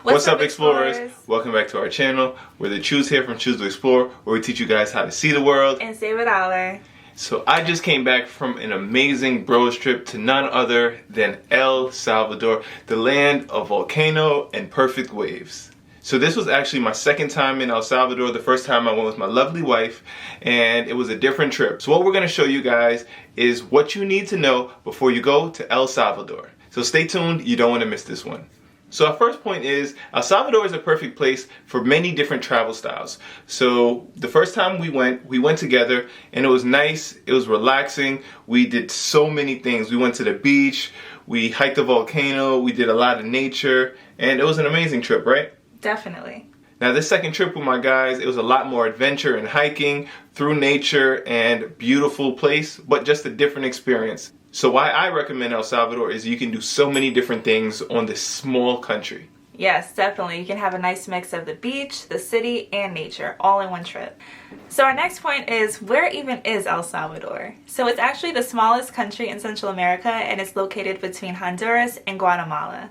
What's up, explorers? Welcome back to our channel. We're the Choose here from Choose to Explore, where we teach you guys how to see the world and save a dollar. So I just came back from an amazing bros trip to none other than El Salvador, the land of volcano and perfect waves. So this was actually my second time in El Salvador. The first time I went with my lovely wife, and it was a different trip. So what we're going to show you guys is what you need to know before you go to El Salvador. So stay tuned, you don't want to miss this one. So our first point is, El Salvador is a perfect place for many different travel styles. So the first time we went together, and it was nice, it was relaxing. We did so many things. We went to the beach, we hiked the volcano, we did a lot of nature, and it was an amazing trip, right? Definitely. Now this second trip with my guys, it was a lot more adventure and hiking through nature and beautiful place, but just a different experience. So why I recommend El Salvador is you can do so many different things on this small country. Yes, definitely. You can have a nice mix of the beach, the city, and nature all in one trip. So our next point is, where even is El Salvador? So it's actually the smallest country in Central America, and it's located between Honduras and Guatemala.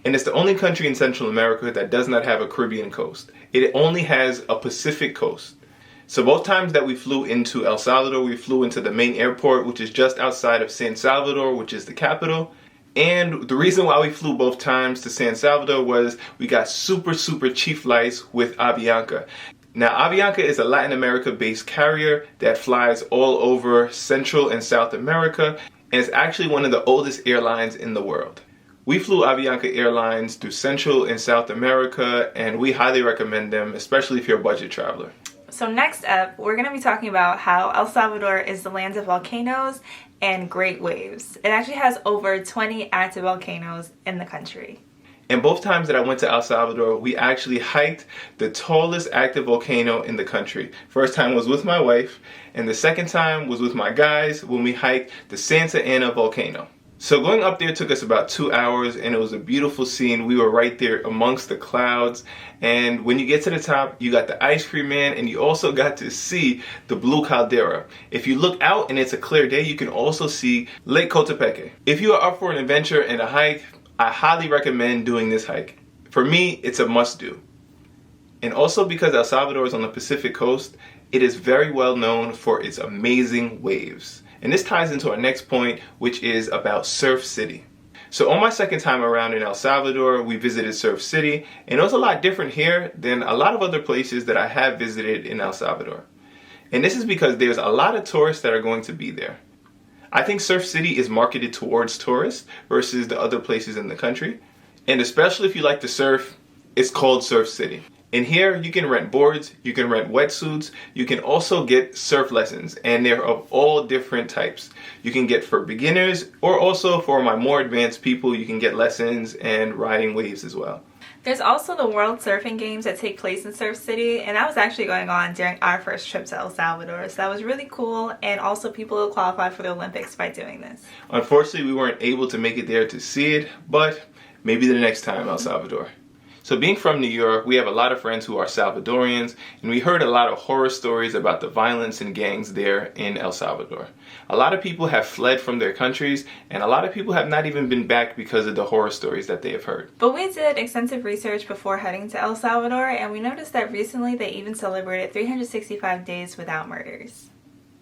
And it's the only country in Central America that does not have a Caribbean coast. It only has a Pacific coast. So both times that we flew into El Salvador, we flew into the main airport, which is just outside of San Salvador, which is the capital. And the reason why we flew both times to San Salvador was we got super cheap flights with Avianca. Now Avianca is a Latin America based carrier that flies all over Central and South America, and it's actually one of the oldest airlines in the world. We flew Avianca Airlines through Central and South America, and we highly recommend them, especially if you're a budget traveler. So next up, we're going to be talking about how El Salvador is the land of volcanoes and great waves. It actually has over 20 active volcanoes in the country. And both times that I went to El Salvador, we actually hiked the tallest active volcano in the country. First time was with my wife, and the second time was with my guys when we hiked the Santa Ana Volcano. So going up there took us about 2 hours, and it was a beautiful scene. We were right there amongst the clouds, and when you get to the top, you got the ice cream man, and you also got to see the blue caldera. If you look out and it's a clear day, you can also see Lake Cotepeque. If you are up for an adventure and a hike, I highly recommend doing this hike. For me, it's a must-do. And also because El Salvador is on the Pacific coast, it is very well known for its amazing waves. And this ties into our next point, which is about Surf City. So on my second time around in El Salvador, we visited Surf City, and it was a lot different here than a lot of other places that I have visited in El Salvador. And this is because there's a lot of tourists that are going to be there. I think Surf City is marketed towards tourists versus the other places in the country. And especially if you like to surf, it's called Surf City. And here you can rent boards, you can rent wetsuits, you can also get surf lessons, and they're of all different types. You can get for beginners, or also for my more advanced people, you can get lessons and riding waves as well. There's also the World Surfing Games that take place in Surf City, and that was actually going on during our first trip to El Salvador. So that was really cool, and also people will qualify for the Olympics by doing this. Unfortunately, we weren't able to make it there to see it, but maybe the next time, El Salvador. So being from New York, we have a lot of friends who are Salvadorians, and we heard a lot of horror stories about the violence and gangs there in El Salvador. A lot of people have fled from their countries, and a lot of people have not even been back because of the horror stories that they have heard. But we did extensive research before heading to El Salvador, and we noticed that recently they even celebrated 365 days without murders.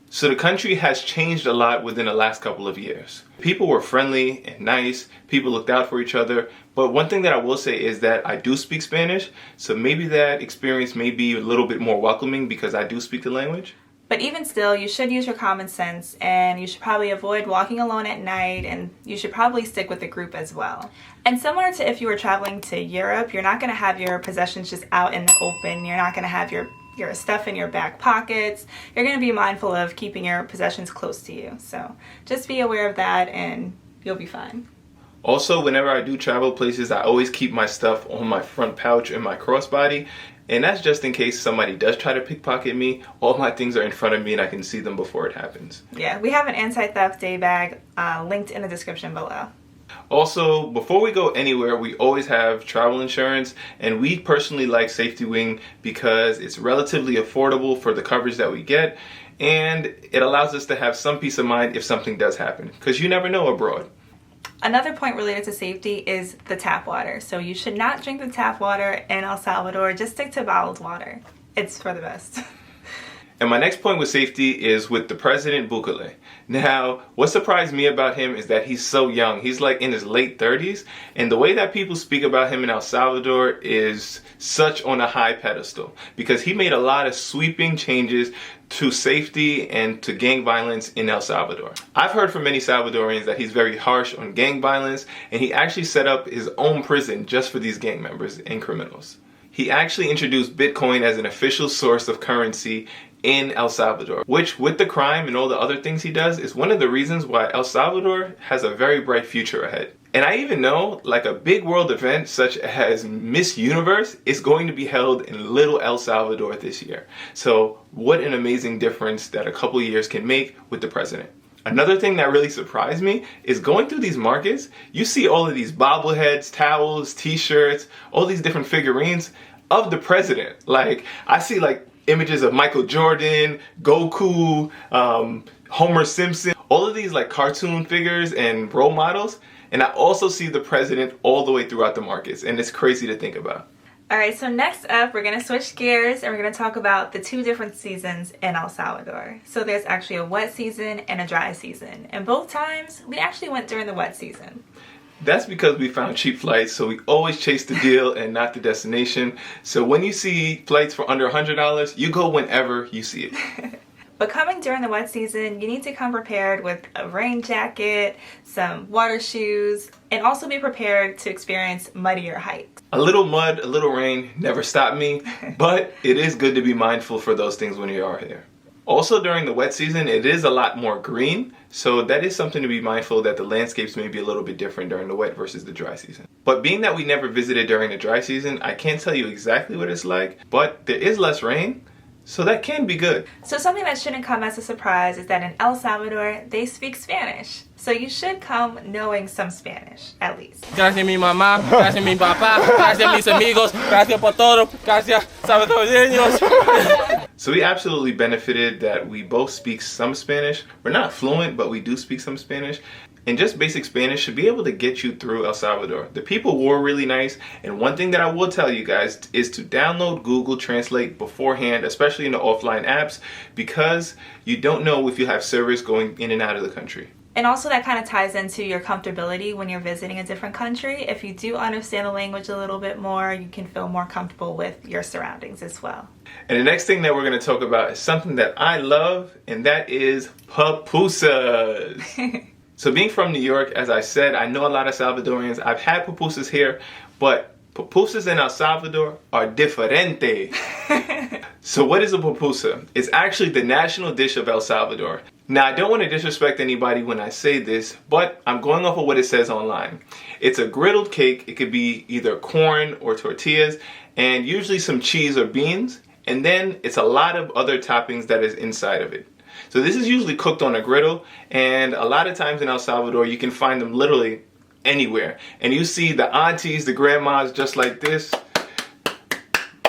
So the country has changed a lot within the last couple of years. People were friendly and nice, people looked out for each other, but one thing that I will say is that I do speak Spanish, so maybe that experience may be a little bit more welcoming because I do speak the language. But even still, you should use your common sense, and you should probably avoid walking alone at night, and you should probably stick with a group as well. And similar to if you were traveling to Europe, you're not going to have your possessions just out in the open. You're not going to have your stuff in your back pockets. You're going to be mindful of keeping your possessions close to you. So just be aware of that and you'll be fine. Also, whenever I do travel places, I always keep my stuff on my front pouch and my crossbody. And that's just in case somebody does try to pickpocket me. All my things are in front of me and I can see them before it happens. Yeah, we have an anti-theft day bag linked in the description below. Also, before we go anywhere, we always have travel insurance, and we personally like Safety Wing because it's relatively affordable for the coverage that we get, and it allows us to have some peace of mind if something does happen, because you never know abroad. Another point related to safety is the tap water. So you should not drink the tap water in El Salvador. Just stick to bottled water. It's for the best. And my next point with safety is with the president, Bukele. Now, what surprised me about him is that he's so young. He's like in his late 30s. And the way that people speak about him in El Salvador is such on a high pedestal. Because he made a lot of sweeping changes to safety and to gang violence in El Salvador. I've heard from many Salvadorians that he's very harsh on gang violence. And he actually set up his own prison just for these gang members and criminals. He actually introduced Bitcoin as an official source of currency in El Salvador, which with the crime and all the other things he does is one of the reasons why El Salvador has a very bright future ahead. And I even know like a big world event such as Miss Universe is going to be held in Little El Salvador this year. So what an amazing difference that a couple years can make with the president. Another thing that really surprised me is going through these markets, you see all of these bobbleheads, towels, t-shirts, all these different figurines of the president. Like I see like images of Michael Jordan, Goku, Homer Simpson, all of these like cartoon figures and role models. And I also see the president all the way throughout the markets. And it's crazy to think about. All right, so next up, we're going to switch gears and we're going to talk about the two different seasons in El Salvador. So there's actually a wet season and a dry season. And both times, we actually went during the wet season. That's because we found cheap flights, so we always chase the deal and not the destination. So when you see flights for under $100, you go whenever you see it. But coming during the wet season, you need to come prepared with a rain jacket, some water shoes, and also be prepared to experience muddier hikes. A little mud, a little rain never stopped me, but it is good to be mindful for those things when you are here. Also during the wet season, it is a lot more green, so that is something to be mindful that the landscapes may be a little bit different during the wet versus the dry season. But being that we never visited during the dry season, I can't tell you exactly what it's like, but there is less rain, so that can be good. So something that shouldn't come as a surprise is that in El Salvador, they speak Spanish. So you should come knowing some Spanish, at least. Gracias mi mamá, gracias mi papá, gracias mis amigos, gracias por todo, gracias salvadoreños. So we absolutely benefited that we both speak some Spanish. We're not fluent, but we do speak some Spanish. And just basic Spanish should be able to get you through El Salvador. The people were really nice. And one thing that I will tell you guys is to download Google Translate beforehand, especially in the offline apps, because you don't know if you have service going in and out of the country. And also that kind of ties into your comfortability when you're visiting a different country. If you do understand the language a little bit more, you can feel more comfortable with your surroundings as well. And the next thing that we're going to talk about is something that I love, and that is pupusas. So being from New York, as I said, I know a lot of Salvadorians. I've had pupusas here, but pupusas in El Salvador are diferente. So what is a pupusa? It's actually the national dish of El Salvador. Now, I don't want to disrespect anybody when I say this, but I'm going off of what it says online. It's a griddled cake. It could be either corn or tortillas, and usually some cheese or beans. And then it's a lot of other toppings that is inside of it. So this is usually cooked on a griddle, and a lot of times in El Salvador, you can find them literally anywhere. And you see the aunties, the grandmas, just like this,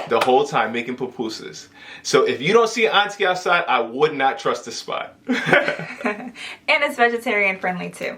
the whole time making pupusas. So if you don't see an auntie outside, I would not trust the spot. And it's vegetarian friendly too.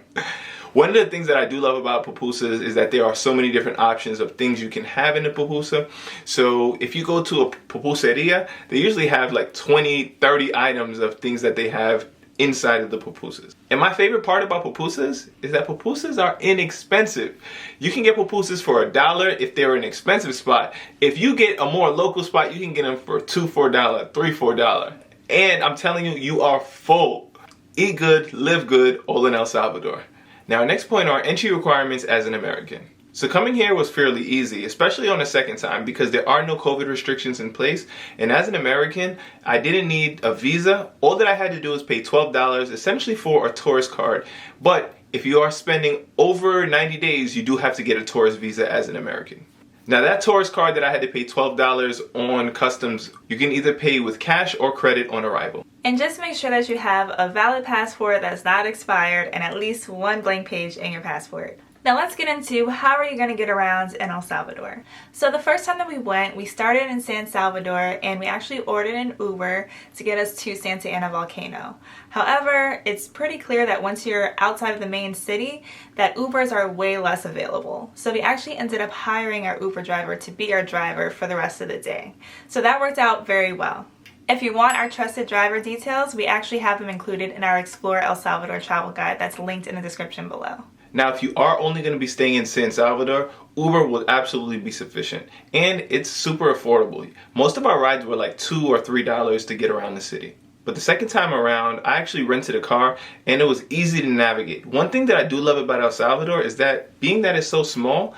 One of the things that I do love about pupusas is that there are so many different options of things you can have in a pupusa. So if you go to a pupuseria, they usually have like 20, 30 items of things that they have inside of the pupusas. And my favorite part about pupusas is that pupusas are inexpensive. You can get pupusas for $1 if they're an expensive spot. If you get a more local spot, you can get them for $2 for $1, $3 for $1. And I'm telling you, you are full. Eat good, live good, all in El Salvador. Now, our next point are entry requirements as an American. So coming here was fairly easy, especially on the second time, because there are no COVID restrictions in place. And as an American, I didn't need a visa. All that I had to do was pay $12 essentially for a tourist card. But if you are spending over 90 days, you do have to get a tourist visa as an American. Now that tourist card that I had to pay $12 on customs, you can either pay with cash or credit on arrival. And just make sure that you have a valid passport that's not expired and at least one blank page in your passport. Now let's get into how are you going to get around in El Salvador. So the first time that we went, we started in San Salvador and we actually ordered an Uber to get us to Santa Ana Volcano. However, it's pretty clear that once you're outside of the main city, that Ubers are way less available. So we actually ended up hiring our Uber driver to be our driver for the rest of the day. So that worked out very well. If you want our trusted driver details, we actually have them included in our Explore El Salvador travel guide that's linked in the description below. Now, if you are only going to be staying in San Salvador, Uber will absolutely be sufficient. And it's super affordable. Most of our rides were like $2 or $3 to get around the city. But the second time around, I actually rented a car and it was easy to navigate. One thing that I do love about El Salvador is that being that it's so small,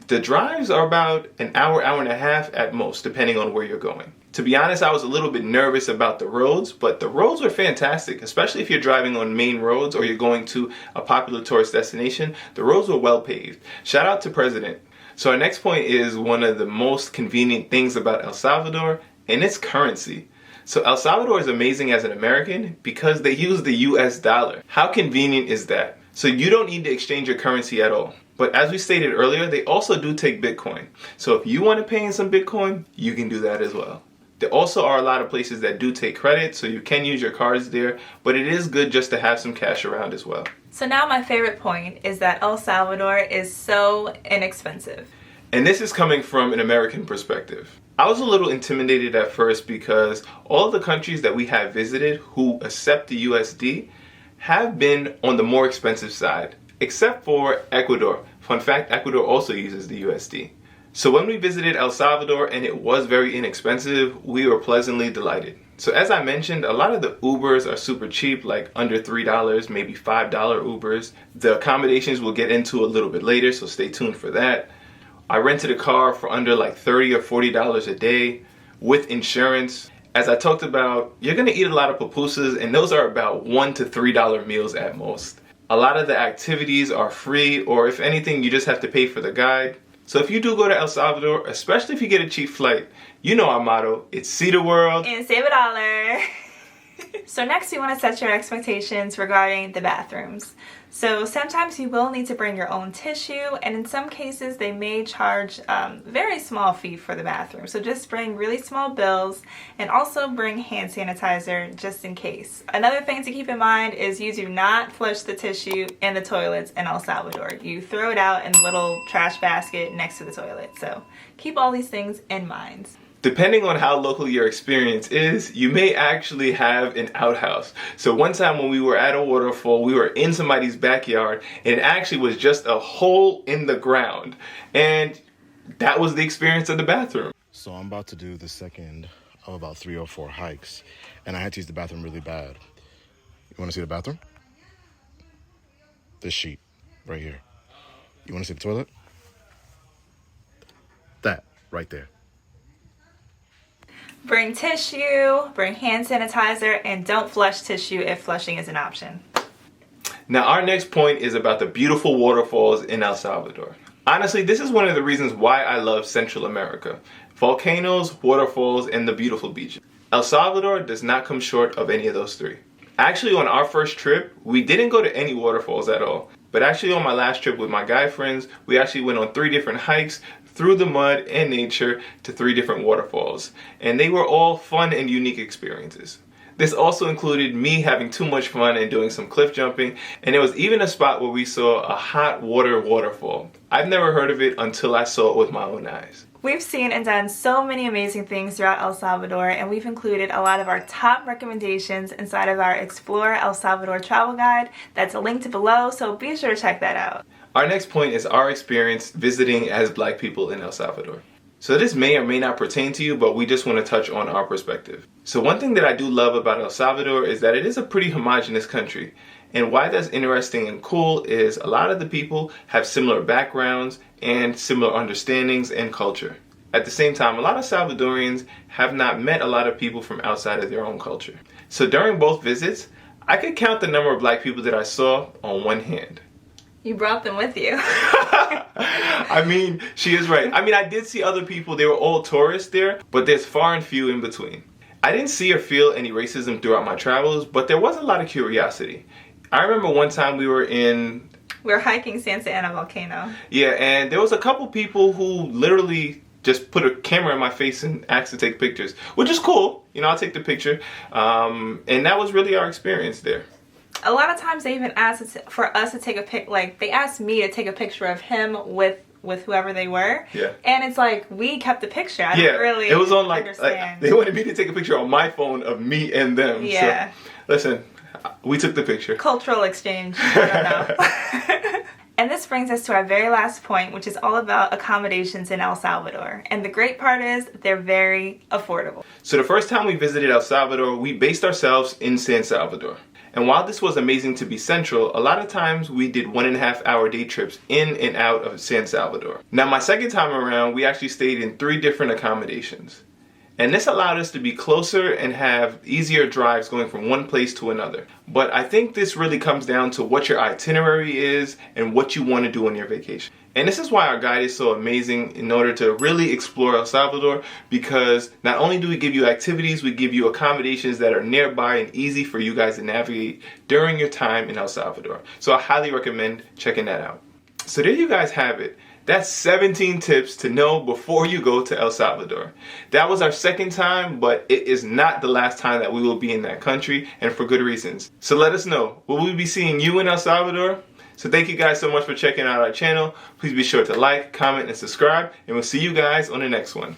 the drives are about an hour, hour and a half at most, depending on where you're going. To be honest, I was a little bit nervous about the roads, but the roads were fantastic, especially if you're driving on main roads or you're going to a popular tourist destination. The roads were well paved. Shout out to President. So our next point is one of the most convenient things about El Salvador, and it's currency. So El Salvador is amazing as an American because they use the US dollar. How convenient is that? So you don't need to exchange your currency at all. But as we stated earlier, they also do take Bitcoin. So if you want to pay in some Bitcoin, you can do that as well. There also are a lot of places that do take credit, so you can use your cards there, but it is good just to have some cash around as well. So now my favorite point is that El Salvador is so inexpensive. And this is coming from an American perspective. I was a little intimidated at first because all of the countries that we have visited who accept the USD have been on the more expensive side, except for Ecuador. Fun fact, Ecuador also uses the USD. So when we visited El Salvador and it was very inexpensive, we were pleasantly delighted. So as I mentioned, a lot of the Ubers are super cheap, like under $3, maybe $5 Ubers. The accommodations we'll get into a little bit later, so stay tuned for that. I rented a car for under like $30 or $40 a day with insurance. As I talked about, you're gonna eat a lot of pupusas and those are about $1 to $3 meals at most. A lot of the activities are free, or if anything, you just have to pay for the guide. So if you do go to El Salvador, especially if you get a cheap flight, you know our motto, it's see the world and save $1. So next we want to set your expectations regarding the bathrooms. So sometimes you will need to bring your own tissue, and in some cases they may charge very small fee for the bathroom. So just bring really small bills and also bring hand sanitizer just in case. Another thing to keep in mind is you do not flush the tissue in the toilets in El Salvador. You throw it out in the little trash basket next to the toilet. So keep all these things in mind. Depending on how local your experience is, you may actually have an outhouse. So one time when we were at a waterfall, we were in somebody's backyard and it actually was just a hole in the ground. And that was the experience of the bathroom. So I'm about to do the second of about 3 or 4 hikes and I had to use the bathroom really bad. You want to see the bathroom? This sheet right here. You want to see the toilet? That right there. Bring tissue, bring hand sanitizer, and don't flush tissue if flushing is an option. Now our next point is about the beautiful waterfalls in El Salvador. Honestly, this is one of the reasons why I love Central America. Volcanoes, waterfalls, and the beautiful beaches. El Salvador does not come short of any of those three. Actually, on our first trip, we didn't go to any waterfalls at all. But actually on my last trip with my guy friends, we actually went on 3 different hikes through the mud and nature to 3 different waterfalls. And they were all fun and unique experiences. This also included me having too much fun and doing some cliff jumping, and there was even a spot where we saw a hot water waterfall. I've never heard of it until I saw it with my own eyes. We've seen and done so many amazing things throughout El Salvador, and we've included a lot of our top recommendations inside of our Explore El Salvador travel guide that's linked below, so be sure to check that out. Our next point is our experience visiting as Black people in El Salvador. So this may or may not pertain to you, but we just want to touch on our perspective. So one thing that I do love about El Salvador is that it is a pretty homogenous country. And why that's interesting and cool is a lot of the people have similar backgrounds and similar understandings and culture. At the same time, a lot of Salvadorians have not met a lot of people from outside of their own culture. So during both visits, I could count the number of Black people that I saw on one hand. You brought them with you. I mean, she is right. I mean, I did see other people. They were all tourists there, but there's far and few in between. I didn't see or feel any racism throughout my travels, but there was a lot of curiosity. I remember one time we were in We're hiking Santa Ana Volcano. Yeah, and there was a couple people who literally just put a camera in my face and asked to take pictures, which is cool. You know, I'll take the picture. And that was really our experience there. A lot of times they even asked for us to take a pic. Like, they asked me to take a picture of him with whoever they were. Yeah. And it's like, we kept the picture. I don't really it was on like understand. they wanted me to take a picture on my phone of me and them. Yeah. So, listen, we took the picture. Cultural exchange. I don't know. And this brings us to our very last point, which is all about accommodations in El Salvador. And the great part is they're very affordable. So the first time we visited El Salvador, we based ourselves in San Salvador. And while this was amazing to be central, a lot of times we did 1.5 hour day trips in and out of San Salvador. Now my second time around, we actually stayed in 3 different accommodations. And this allowed us to be closer and have easier drives going from one place to another. But I think this really comes down to what your itinerary is and what you want to do on your vacation. And this is why our guide is so amazing in order to really explore El Salvador, because not only do we give you activities, we give you accommodations that are nearby and easy for you guys to navigate during your time in El Salvador. So I highly recommend checking that out. So there you guys have it. That's 17 tips to know before you go to El Salvador. That was our second time, but it is not the last time that we will be in that country, and for good reasons. So let us know, will we be seeing you in El Salvador? So thank you guys so much for checking out our channel. Please be sure to like, comment, and subscribe, and we'll see you guys on the next one.